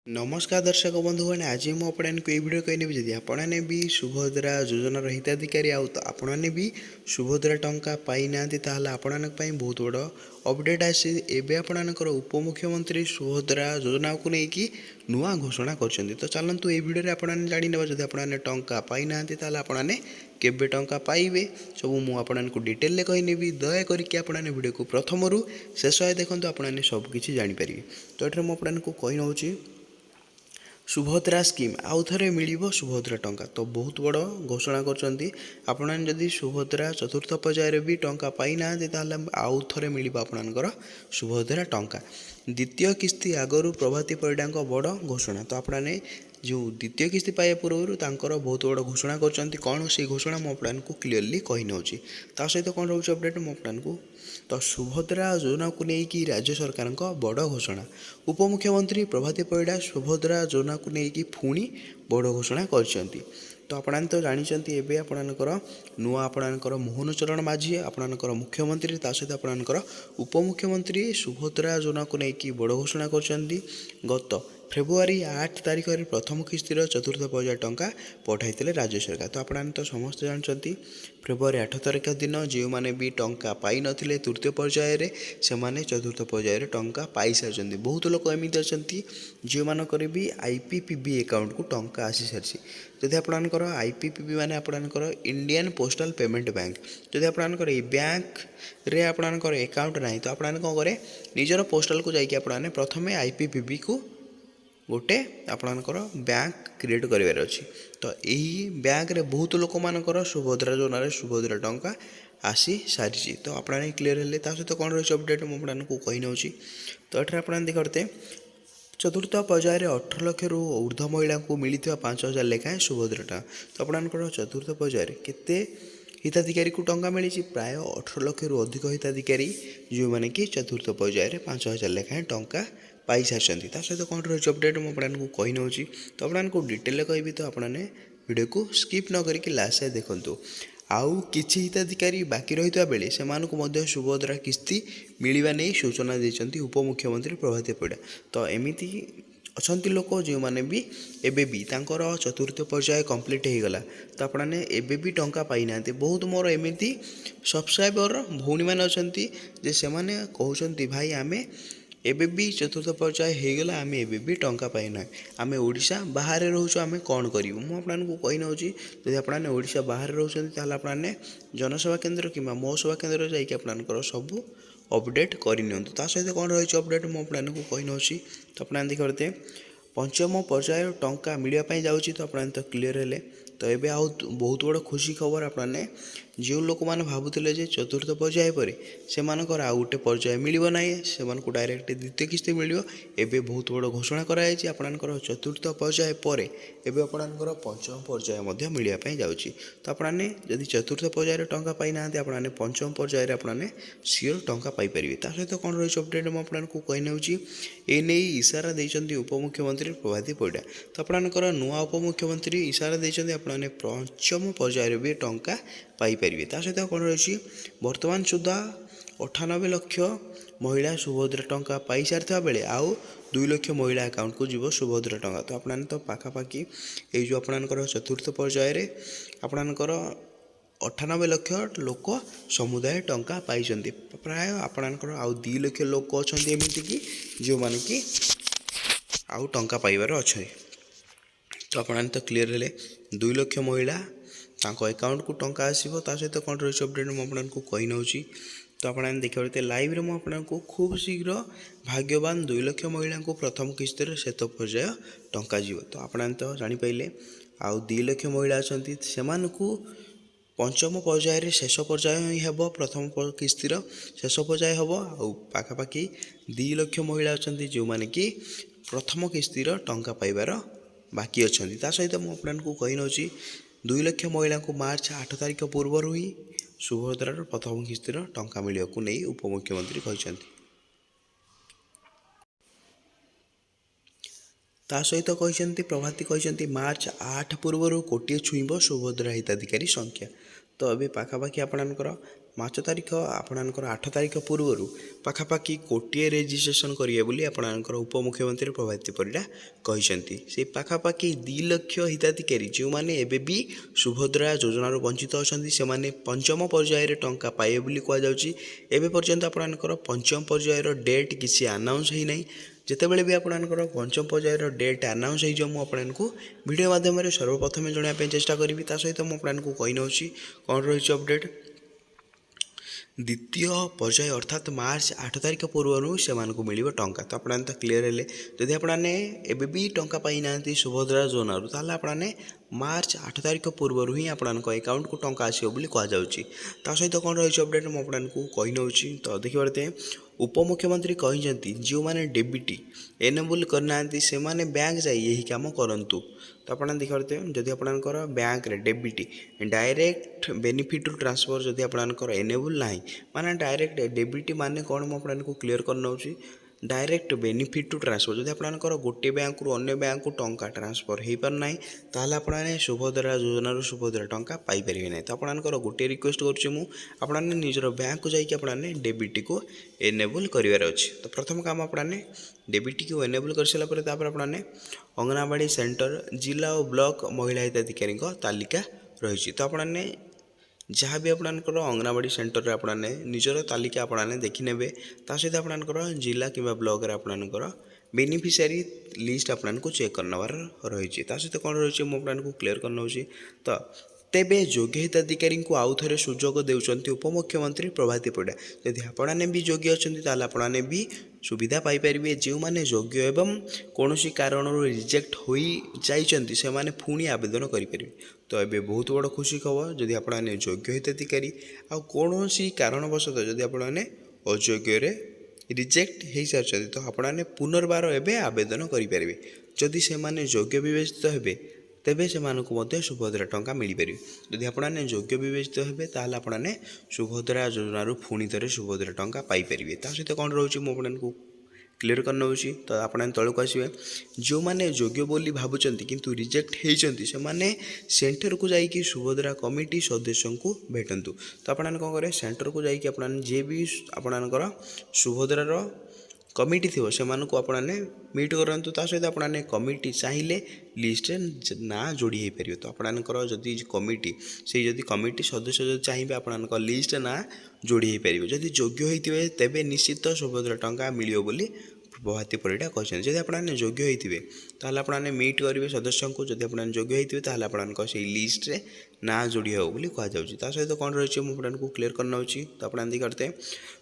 नमस्कार दर्शक बंधुगण आज मुझे ये वीडियो कहने जदि आपने भी सुभद्रा योजनार हिताधिकारी आउ तो आपने भी सुभद्रा टंका पाई ना आपण बहुत बड़ अपडेट आसी एवं आपणकर उपमुख्यमंत्री सुभद्रा योजना को लेकिन नुआ घोषणा कर तो चलतु ये वीडियो आपने जाने जब आपने टंका पाई ना आपने केबे टंका पाइबे सब मुझे डिटेल कहने दयाकोरी आपने वीडियो को प्रथम शेष देखो आपने सबकि जापर तो ये मुझे कही नौ सुभद्रा स्कीम आउ थे मिल सुभद्रा टंका तो बहुत बड़ घोषणा कर सुभद्रा चतुर्थ पर्यायर भी टंका पाई ना आउ थे मिल आपणकर सुभद्रा टंका द्वितीय किस्ती आगु प्रभाती परिडा बड़ घोषणा तो आपने जो द्वितीय किस्ती पाइबा पूर्व बहुत बड़ घोषणा कर कौन से घोषणा मुझे क्लीयरली कही नौ सहित कौन रोचे अपडेट मुझे तो सुभद्रा योजना को लेकिन राज्य सरकार बड़ घोषणा उपमुख्यमंत्री प्रभाती परिडा सुभद्रा योजना को लेकिन पुणी बड़ घोषणा कर तो आपने तो जानते एवं आपणकर नुआ आपणकर मोहन चरण माझी आपणकर मुख्यमंत्री सहित आपणकर उपमुख्यमंत्री सुभद्रा योजना को लेकिन बड़ घोषणा कर गत फेब्रुआरी 8 तारिख में प्रथम किस्तिर चतुर्थ पर्याय टंका पठाई राज्य सरकार तो आपने तो समस्त जानते फेब्रुआरी 8 तारिख दिन जो मैंने भी टंका पाई नथिले तृतीय पर्यायर से चतुर्थ पर्यायर टंका पाई सारी बहुत लोग एमती अच्छा जो मानकर भी आईपीपीबी अकाउंट को टंका आसी सारी जदि आपणकर आईपीपीबी माने आपणकर इंडियन पोस्टल पेमेंट बैंक जदि आपणकर ये बैंक रे आपणकर अकाउंट ना तो आपने कौन करें निजर पोस्टल को जाकि आपने प्रथम आईपीपीबी को गोटे आपणकर बैंक क्रिएट करार अच्छी तो यही बैंक रे बहुत लोक मानकर सुभद्रा योजन सुभद्रा टंका आसी सारी तो आपने क्लीयर है सहित कौन रही अपडेट मुझे को कही नौ तो ये आपने देखते चतुर्थ पर्यायर 18 लाख रु ऊर्ध्व महिला को मिलता 5,000 लेखाएं सुभद्रा टंका तो आपंकर चतुर्थ पर्यायर केते हिताधिकारी को टंका मिली प्राय 18 लाख रु अधिक हिताधिकारी जो मैंने कि चतुर्थ पर्यायर 5,000 लेखाएं टंका पाई सारी सहित कौन रही अपडेट मुझे कही नौ तो आपको डिटेल कहि तो आपने वीडियो को स्किप न करके लास्ट देखूँ आउ किछि हिताधिकारी बाकी रही बेले से सुभद्रा किस्ती मिलवा नहीं सूचना देते उपमुख्यमंत्री प्रभाती परिडा तो एमती अच्छा लोक जो मैंने भी एबे भी तांकर चतुर्थ पर्याय कंप्लीट हो गला तो आपने एबे भी टंका पाई ना बहुत मोर एमती सब्सक्राइबर भौणी मैंने अच्छा से कहते भाई आमे एबे भी चतुर्थ पर्याय हो गला आम एबे भी टंका पाइना आम ओडिशा बाहर रोचु आम कौन करूँ मुझे कही नौ जब आपने ओडिशा बाहर रोचते आपने जनसेवा केन्द्र कि मो सेवा केन्द्र जाकर सब अपडेट करनी सहित कौन रही अपडेट मुझे कही नौ तो आपने देखते पंचम पर्याय टंका मिलवाई जाऊँगी तो आपने तो क्लीयर है तो ये आउ बहुत बड़ खुशी खबर आपने जो लोक मैंने भावुले चतुर्थ पर्याय पर से आउ गोटे पर्याय मिल ना से डायरेक्ट द्वितीय किस्ती मिल एवं बहुत बड़ घोषणा कराई आपंकर चतुर्थ पर्याय पर एवं आपंकर पंचम पर्याय मिलवाई जाऊँगी तो आपने जदि चतुर्थ पर्यायर टंका पाई ना आपने पंचम पर्यायर आपने सियोर टंका पाइपर सहित कौन रही अपडेट मुझे कही नौ ये इशारा देते उपमुख्यमंत्री प्रभाती परिडा तो आपंकर नुआ उपमुख्यमंत्री इशारा देते आपने पंचम पर्यायर भी टंका पाइपर सहित कौन रही बर्तमान सुधा 98 लाख महिला सुभद्रा टंका पाई सारी बेले आउ 2 लाख महिला अकाउंट को जीव सुभद्रा टंका तो आपने तो पाखापाखि ये जो आपंकर चतुर्थ पर्यायर आपंकर 98 लाख लोक समुदाय टंका पाई प्राय आपंकर आउ 2 लाख लोक अच्छा एमती कि जो मैंने कि आउ टंका पाइबार अच्छे तो आपने तो क्लीयर है 2 लाख महिला अकाउंट को टंका आसो सहित कौन रही अपडेट मुझे कही नौ तो आपने देखते लाइव मुझे खूब शीघ्र भाग्यवान 2 लाख महिला को प्रथम किस्तर शेष पर्याय टंका जीव तो आपने तो जापारे आउ 2 लाख महिला अच्छा से पंचम पर्यायर शेष पर्याय ही हे प्रथम किस्तिर शेष पर्याय हम आउ पाखापाखि 2 लाख महिला अच्छा जो मैंने कि प्रथम किस्तिर टंका पाइबार बाकी अच्छा सहित मुझे कही नौ 2 लाख महिला को मार्च 8 तारिख पूर्व ही सुभद्रार प्रथम किस्तिर टंका मिलने को नहीं उपमुख्यमंत्री कहते सहित कहते प्रभाती कहते मार्च 8 पूर्व कोटिए छुईब सुभद्रा हिताधिकारी संख्या तो अभी पाखापाखि आपंकर ମାର୍ଚ୍ଚ ତାରିଖ ଆପଣଙ୍କର 8 ତାରିଖ ପୂର୍ବରୁ ପାଖାପାଖି କୋଟିଏ ରେଜିଷ୍ଟ୍ରେସନ୍ କରିବେ ବୋଲି ଆପଣଙ୍କର ଉପମୁଖ୍ୟମନ୍ତ୍ରୀ ପ୍ରଭାତୀ ପରିଡ଼ା କହିଛନ୍ତି। ସେଇ ପାଖାପାଖି 2 ଲକ୍ଷ ହିତାଧିକାରୀ ଯେଉଁମାନେ ଏବେ ବି ସୁଭଦ୍ରା ଯୋଜନାରୁ ବଞ୍ଚିତ ଅଛନ୍ତି ସେମାନେ ପଞ୍ଚମ ପର୍ଯ୍ୟାୟରେ ଟଙ୍କା ପାଇବେ ବୋଲି କୁହାଯାଉଛି। ଏବେ ପର୍ଯ୍ୟନ୍ତ ଆପଣଙ୍କର ପଞ୍ଚମ ପର୍ଯ୍ୟାୟର ଡେଟ୍ କିଛି ଆନାଉନ୍ସ ହୋଇନାହିଁ। ଯେତେବେଳେ ବି ଆପଣଙ୍କର ପଞ୍ଚମ ପର୍ଯ୍ୟାୟର ଡେଟ୍ ଆନାଉନ୍ସ ହୋଇଯିବ ମୁଁ ଆପଣଙ୍କୁ ଭିଡ଼ିଓ ମାଧ୍ୟମରେ ସର୍ବପ୍ରଥମେ ଜଣାଇବା ପାଇଁ ଚେଷ୍ଟା କରିବି। ତା ସହିତ ମୁଁ ଆପଣଙ୍କୁ କହିନେଉଛି କ'ଣ ରହିଛି ଅପଡ଼େଟ୍। ଦ୍ୱିତୀୟ ପର୍ଯ୍ୟାୟ ଅର୍ଥାତ୍ ମାର୍ଚ୍ଚ 8 ତାରିଖ ପୂର୍ବରୁ ସେମାନଙ୍କୁ ମିଳିବ ଟଙ୍କା। ତ ଆପଣମାନେ ତ କ୍ଲିୟର ହେଲେ। ଯଦି ଆପଣମାନେ ଏବେ ବି ଟଙ୍କା ପାଇନାହାନ୍ତି ସୁଭଦ୍ରା ଯୋଜନାରୁ ତାହେଲେ ଆପଣମାନେ ମାର୍ଚ୍ଚ 8 ତାରିଖ ପୂର୍ବରୁ ହିଁ ଆପଣଙ୍କ ଆକାଉଣ୍ଟକୁ ଟଙ୍କା ଆସିବ ବୋଲି କୁହାଯାଉଛି। ତା ସହିତ କ'ଣ ରହିଛି ଅପଡ଼େଟ୍ ମୁଁ ଆପଣଙ୍କୁ କହିନେଉଛି। ତ ଦେଖିପାରୁଥିବେ ଉପମୁଖ୍ୟମନ୍ତ୍ରୀ କହିଛନ୍ତି ଯେଉଁମାନେ ଡେବିଟି ଏନେବୁଲ୍ କରିନାହାନ୍ତି ସେମାନେ ବ୍ୟାଙ୍କ ଯାଇ ଏହି କାମ କରନ୍ତୁ। ତ ଆପଣ ଦେଖିପାରୁଥିବେ ଯଦି ଆପଣଙ୍କର ବ୍ୟାଙ୍କରେ ଡେବିଟି ଡାଇରେକ୍ଟ ବେନିଫିଟରୁ ଟ୍ରାନ୍ସଫର୍ ଯଦି ଆପଣଙ୍କର ଏନେବୁଲ୍ ନାହିଁ ମାନେ ଡାଇରେକ୍ଟ ଡେବିଟି ମାନେ କ'ଣ ମୁଁ ଆପଣଙ୍କୁ କ୍ଲିୟର କରିନେଉଛି। ଡାଇରେକ୍ଟ ବେନିଫିଟ୍ ଟୁ ଟ୍ରାନ୍ସଫର୍ ଯଦି ଆପଣଙ୍କର ଗୋଟିଏ ବ୍ୟାଙ୍କରୁ ଅନ୍ୟ ବ୍ୟାଙ୍କକୁ ଟଙ୍କା ଟ୍ରାନ୍ସଫର୍ ହୋଇପାରୁନାହିଁ ତାହେଲେ ଆପଣମାନେ ସୁଭଦ୍ରା ଯୋଜନାରୁ ସୁଭଦ୍ରା ଟଙ୍କା ପାଇପାରିବେ ନାହିଁ। ତ ଆପଣଙ୍କର ଗୋଟିଏ ରିକ୍ୱେଷ୍ଟ କରୁଛି ମୁଁ ଆପଣମାନେ ନିଜର ବ୍ୟାଙ୍କକୁ ଯାଇକି ଆପଣମାନେ ଡେବିଟିକୁ ଏନେବୁଲ୍ କରିବାର ଅଛି। ତ ପ୍ରଥମ କାମ ଆପଣମାନେ ଡେବିଟିକୁ ଏନେବୁଲ୍ କରିସାରିଲା ପରେ ତାପରେ ଆପଣମାନେ ଅଙ୍ଗନବାଡ଼ି ସେଣ୍ଟର ଜିଲ୍ଲା ଓ ବ୍ଲକ ମହିଳା ହିତାଧିକାରୀଙ୍କ ତାଲିକା ରହିଛି। ତ ଆପଣମାନେ ଯାହା ବି ଆପଣଙ୍କର ଅଙ୍ଗନବାଡ଼ି ସେଣ୍ଟରରେ ଆପଣମାନେ ନିଜର ତାଲିକା ଆପଣମାନେ ଦେଖିନେବେ। ତା ସହିତ ଆପଣଙ୍କର ଜିଲ୍ଲା କିମ୍ବା ବ୍ଲକରେ ଆପଣଙ୍କର ବେନିଫିସିଆରୀ ଲିଷ୍ଟ ଆପଣଙ୍କୁ ଚେକ୍ କରିନେବାର ରହିଛି। ତା ସହିତ କ'ଣ ରହିଛି ମୁଁ ଆପଣଙ୍କୁ କ୍ଲିୟର କରିନେଉଛି। ତ ତେବେ ଯୋଗ୍ୟ ହିତାଧିକାରୀଙ୍କୁ ଆଉ ଥରେ ସୁଯୋଗ ଦେଉଛନ୍ତି ଉପମୁଖ୍ୟମନ୍ତ୍ରୀ ପ୍ରଭାତୀ ପରିଡ଼ା। ଯଦି ଆପଣମାନେ ବି ଯୋଗ୍ୟ ଅଛନ୍ତି ତାହେଲେ ଆପଣମାନେ ବି ସୁବିଧା ପାଇପାରିବେ। ଯେଉଁମାନେ ଯୋଗ୍ୟ ଏବଂ କୌଣସି କାରଣରୁ ରିଜେକ୍ଟ ହୋଇଯାଇଛନ୍ତି ସେମାନେ ପୁଣି ଆବେଦନ କରିପାରିବେ। ତ ଏବେ ବହୁତ ବଡ଼ ଖୁସି ଖବର ଯଦି ଆପଣମାନେ ଯୋଗ୍ୟ ହିତାଧିକାରୀ ଆଉ କୌଣସି କାରଣବଶତଃ ଯଦି ଆପଣମାନେ ଅଯୋଗ୍ୟରେ ରିଜେକ୍ଟ ହୋଇସାରିଛନ୍ତି ତ ଆପଣମାନେ ପୁନର୍ବାର ଏବେ ଆବେଦନ କରିପାରିବେ। ଯଦି ସେମାନେ ଯୋଗ୍ୟ ବିବେଚିତ ହେବେ ତେବେ ସେମାନଙ୍କୁ ମଧ୍ୟ ସୁଭଦ୍ରା ଟଙ୍କା ମିଳିପାରିବ। ଯଦି ଆପଣମାନେ ଯୋଗ୍ୟ ବିବେଚିତ ହେବେ ତାହେଲେ ଆପଣମାନେ ସୁଭଦ୍ରା ଯୋଜନାରୁ ପୁଣି ଥରେ ସୁଭଦ୍ରା ଟଙ୍କା ପାଇପାରିବେ। ତା ସହିତ କ'ଣ ରହୁଛି ମୁଁ ଆପଣଙ୍କୁ କ୍ଲିୟର କରିନେଉଛି। ତ ଆପଣମାନେ ତଳକୁ ଆସିବେ। ଯେଉଁମାନେ ଯୋଗ୍ୟ ବୋଲି ଭାବୁଛନ୍ତି କିନ୍ତୁ ରିଜେକ୍ଟ ହୋଇଛନ୍ତି ସେମାନେ ସେଣ୍ଟରକୁ ଯାଇକି ସୁଭଦ୍ରା କମିଟି ସଦସ୍ୟଙ୍କୁ ଭେଟନ୍ତୁ। ତ ଆପଣମାନେ କ'ଣ କରିବେ ସେଣ୍ଟରକୁ ଯାଇକି ଆପଣମାନେ ଯିଏ ବି ଆପଣଙ୍କର ସୁଭଦ୍ରାର କମିଟି ଥିବ ସେମାନଙ୍କୁ ଆପଣମାନେ ମିଟ୍ କରନ୍ତୁ। ତା ସହିତ ଆପଣମାନେ କମିଟି ଚାହିଁଲେ ଲିଷ୍ଟରେ ନାଁ ଯୋଡ଼ି ହୋଇପାରିବ। ତ ଆପଣଙ୍କର ଯଦି କମିଟି ଯଦି କମିଟି ସଦସ୍ୟ ଯଦି ଚାହିଁବେ ଆପଣଙ୍କ ଲିଷ୍ଟରେ ନାଁ ଯୋଡ଼ି ହୋଇପାରିବ। ଯଦି ଯୋଗ୍ୟ ହୋଇଥିବେ ତେବେ ନିଶ୍ଚିତ ସୁଭଦ୍ରା ଟଙ୍କା ମିଳିବ ବୋଲି ପ୍ରଭାତୀ ପରିଡ଼ା କହିଛନ୍ତି। ଯଦି ଆପଣମାନେ ଯୋଗ୍ୟ ହୋଇଥିବେ ତାହେଲେ ଆପଣମାନେ ମିଟ୍ କରିବେ ସଦସ୍ୟଙ୍କୁ। ଯଦି ଆପଣମାନେ ଯୋଗ୍ୟ ହୋଇଥିବେ ତାହେଲେ ଆପଣଙ୍କ ସେଇ ଲିଷ୍ଟରେ ନାଁ ଯୋଡ଼ି ହେବ ବୋଲି କୁହାଯାଉଛି। ତା ସହିତ କ'ଣ ରହିଛି ମୁଁ ଆପଣଙ୍କୁ କ୍ଲିୟର କରିନେଉଛି। ତ ଆପଣମାନେ ଦେଖିପାରୁଥିବେ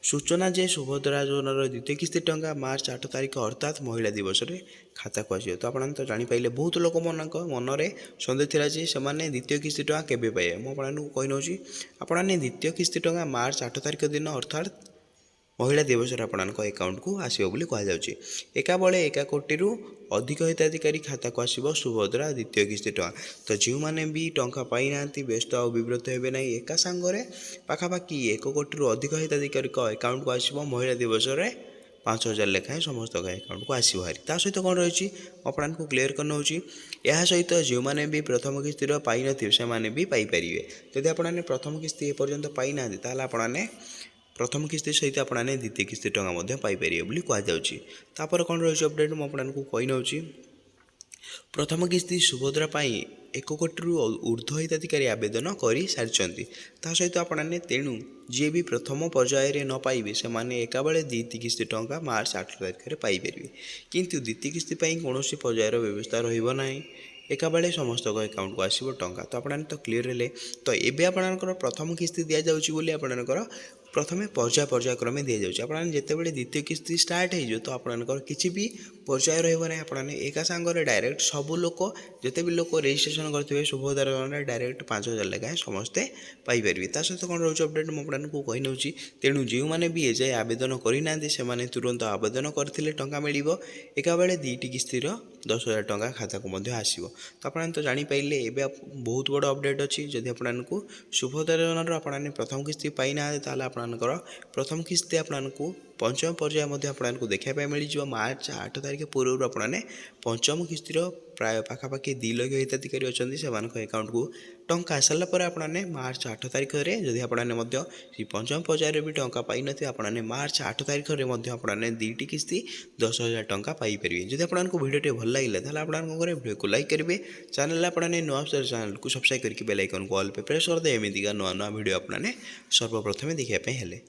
ସୂଚନା ଯେ ସୁଭଦ୍ରା ଯୋଜନାର ଦ୍ୱିତୀୟ କିସ୍ତି ଟଙ୍କା ମାର୍ଚ୍ଚ 8 ତାରିଖ ଅର୍ଥାତ୍ ମହିଳା ଦିବସରେ ଖାତାକୁ ଆସିବ। ତ ଆପଣମାନେ ତ ଜାଣିପାରିଲେ ବହୁତ ଲୋକମାନଙ୍କ ମନରେ ସନ୍ଦେହ ଥିଲା ଯେ ସେମାନେ ଦ୍ୱିତୀୟ କିସ୍ତି ଟଙ୍କା କେବେ ପାଇବେ। ମୁଁ ଆପଣଙ୍କୁ କହିନେଉଛି ଆପଣମାନେ ଦ୍ୱିତୀୟ କିସ୍ତି ଟଙ୍କା ମାର୍ଚ୍ଚ 8 ତାରିଖ ଦିନ ଅର୍ଥାତ୍ ମହିଳା ଦିବସରେ ଆପଣଙ୍କ ଆକାଉଣ୍ଟକୁ ଆସିବ ବୋଲି କୁହାଯାଉଛି। ଏକାବେଳେ 1 କୋଟିରୁ ଅଧିକ ହିତାଧିକାରୀ ଖାତାକୁ ଆସିବ ସୁଭଦ୍ରା ଦ୍ୱିତୀୟ କିସ୍ତି ଟଙ୍କା। ତ ଯେଉଁମାନେ ବି ଟଙ୍କା ପାଇନାହାନ୍ତି ବ୍ୟସ୍ତ ଆଉ ବିବ୍ରତ ହେବେ ନାହିଁ। ଏକା ସାଙ୍ଗରେ ପାଖାପାଖି 1 କୋଟିରୁ ଅଧିକ ହିତାଧିକାରୀଙ୍କ ଆକାଉଣ୍ଟକୁ ଆସିବ ମହିଳା ଦିବସରେ 5,000 ଲେଖାଏଁ ସମସ୍ତଙ୍କ ଆକାଉଣ୍ଟକୁ ଆସିବ ହାରି। ତା ସହିତ କ'ଣ ରହିଛି ଆପଣଙ୍କୁ କ୍ଲିୟର କରିନେଉଛି। ଏହା ସହିତ ଯେଉଁମାନେ ବି ପ୍ରଥମ କିସ୍ତିର ପାଇନଥିବେ ସେମାନେ ବି ପାଇପାରିବେ। ଯଦି ଆପଣମାନେ ପ୍ରଥମ କିସ୍ତି ଏପର୍ଯ୍ୟନ୍ତ ପାଇନାହାନ୍ତି ତାହେଲେ ଆପଣମାନେ ପ୍ରଥମ କିସ୍ତି ସହିତ ଆପଣମାନେ ଦ୍ୱିତୀୟ କିସ୍ତି ଟଙ୍କା ମଧ୍ୟ ପାଇପାରିବେ ବୋଲି କୁହାଯାଉଛି। ତାପରେ କ'ଣ ରହିଛି ଅପଡ଼େଟ୍ ମୁଁ ଆପଣଙ୍କୁ କହିନେଉଛି। ପ୍ରଥମ କିସ୍ତି ସୁଭଦ୍ରା ପାଇଁ 1 କୋଟିରୁ ଉର୍ଦ୍ଧ୍ୱ ହିତାଧିକାରୀ ଆବେଦନ କରିସାରିଛନ୍ତି। ତା ସହିତ ଆପଣମାନେ ତେଣୁ ଯିଏ ବି ପ୍ରଥମ ପର୍ଯ୍ୟାୟରେ ନ ପାଇବେ ସେମାନେ ଏକାବେଳେ ଦ୍ୱିତୀୟ କିସ୍ତି ଟଙ୍କା ମାର୍ଚ୍ଚ 8 ତାରିଖରେ ପାଇପାରିବେ। କିନ୍ତୁ ଦ୍ୱିତୀୟ କିସ୍ତି ପାଇଁ କୌଣସି ପର୍ଯ୍ୟାୟର ବ୍ୟବସ୍ଥା ରହିବ ନାହିଁ। ଏକାବେଳେ ସମସ୍ତଙ୍କ ଆକାଉଣ୍ଟକୁ ଆସିବ ଟଙ୍କା। ତ ଆପଣମାନେ ତ କ୍ଲିୟର ହେଲେ। ତ ଏବେ ଆପଣଙ୍କର ପ୍ରଥମ କିସ୍ତି ଦିଆଯାଉଛି ବୋଲି ଆପଣଙ୍କର ପ୍ରଥମେ ପର୍ଯ୍ୟାୟ କ୍ରମେ ଦିଆଯାଉଛି। ଆପଣମାନେ ଯେତେବେଳେ ଦ୍ୱିତୀୟ କିସ୍ତି ଷ୍ଟାର୍ଟ ହେଇଯିବ ତ ଆପଣଙ୍କର କିଛି ବି ପର୍ଯ୍ୟାୟ ରହିବ ନାହିଁ। ଆପଣମାନେ ଏକା ସାଙ୍ଗରେ ଡାଇରେକ୍ଟ ସବୁ ଲୋକ ଯେତେ ବି ଲୋକ ରେଜିଷ୍ଟ୍ରେସନ୍ କରିଥିବେ ସୁଭଦ୍ରା ଯୋଜନାରେ ଡାଇରେକ୍ଟ 5,000 ଲେଖାଏଁ ସମସ୍ତେ ପାଇପାରିବେ। ତା ସହିତ କ'ଣ ରହୁଛି ଅପଡ଼େଟ୍ ମୁଁ ଆପଣଙ୍କୁ କହିନେଉଛି। ତେଣୁ ଯେଉଁମାନେ ବି ଏଯାଏ ଆବେଦନ କରିନାହାନ୍ତି ସେମାନେ ତୁରନ୍ତ ଆବେଦନ କରିଥିଲେ ଟଙ୍କା ମିଳିବ। ଏକାବେଳେ 2ଟି କିସ୍ତିର 10,000 ଟଙ୍କା ଖାତାକୁ ମଧ୍ୟ ଆସିବ। ତ ଆପଣମାନେ ତ ଜାଣିପାରିଲେ ଏବେ ବହୁତ ବଡ଼ ଅପଡ଼େଟ୍ ଅଛି। ଯଦି ଆପଣଙ୍କୁ ସୁଭଦ୍ରା ଯୋଜନାର ଆପଣମାନେ ପ୍ରଥମ କିସ୍ତି ପାଇନାହାନ୍ତି ତାହେଲେ ଆପଣଙ୍କର ପ୍ରଥମ କିସ୍ତି ଆପଣଙ୍କୁ पंचम पर्याय आपको देखा मिल मार्च 8 तारिख पूर्व आपने पंचम किस्तिर प्राय पाखापाखि 2 लाख हिताधिकारी अच्छा से अकाउंट को टंका आसारा पर आपने मार्च 8 तारिख में जदि आपने पंचम पर्यायर भी टंका पाई नथिबे आपने मार्च 8 तारिख में आपने 2टी किस्ती 10,000 टंका पाइपर जदि आपको वीडियो भल लगे तो आपने वीडियो को लाइक करेंगे चैनल आपने नुआ चैनल को सब्सक्राइब करके बेल आइकन को ऑल पे प्रेस कर दे एमती नुआ नुआ वीडियो आपने सर्वप्रथम देखा हेले।